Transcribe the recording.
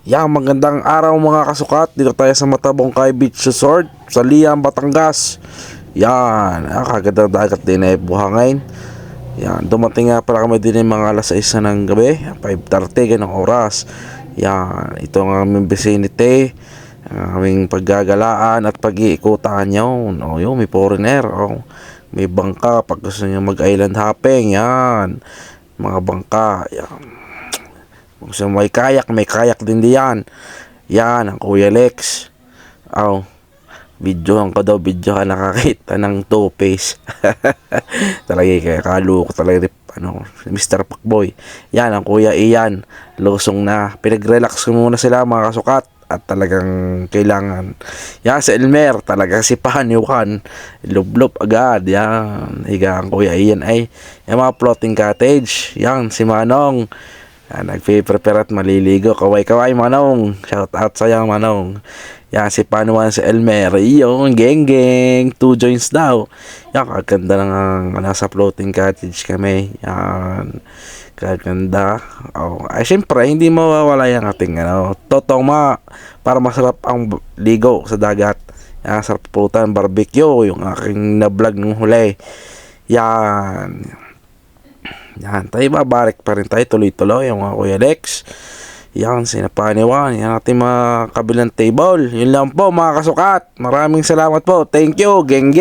Yan, magandang araw mga kasukat. Dito tayo sa Matabongkay Beach Resort sa Liam, Batangas. Yan, kagandang dagat din buhangin. Yan, dumating nga pala kami din mga alas 6 ng gabi, 5:30 ganong oras. Yan, ito ang aming vicinity, ang aming paggagalaan at pag-iikutan yun. O yun, may foreigner, may bangka pag gusto nyo mag-island hopping. Yan, mga bangka. Yan, kung sa may kayak din diyan. Yan, ang Kuya Lex. Videohan ko daw, videohan, nakakita ng two-face. Talaga kaya kalo ko talaga Mr. Pakboy. Yan, ang Kuya Ian. Lusong na. Pinag-relax ko muna sila mga kasukat. At talagang kailangan. Yan, si Elmer. Talaga si Panyukan. Lublob agad. Yan. Higa ang Kuya Ian ay yung mga floating cottage. Yan, si Manong. Nagpe-prepare at maliligo. Kaway Manong. Shout out sa'yo Manong. Yan, si Panuan, si Elmer. Yung geng 2 joints daw. Yan, kaganda ng nasa floating cottage kami. Yan, kaganda. Ay syempre hindi mawawala yung ating totong para masarap ang ligo sa dagat. Yan, sarap pulutan, barbecue. Yung aking na-vlog nung huli. Yan, tayo babalik pa rin tayo tuloy-tuloy yung mga Kuya Lex. Yan, sinapaniwan. Yan natin mga kabilang table. Yun lang po mga kasukat. Maraming salamat po. Thank you. Geng.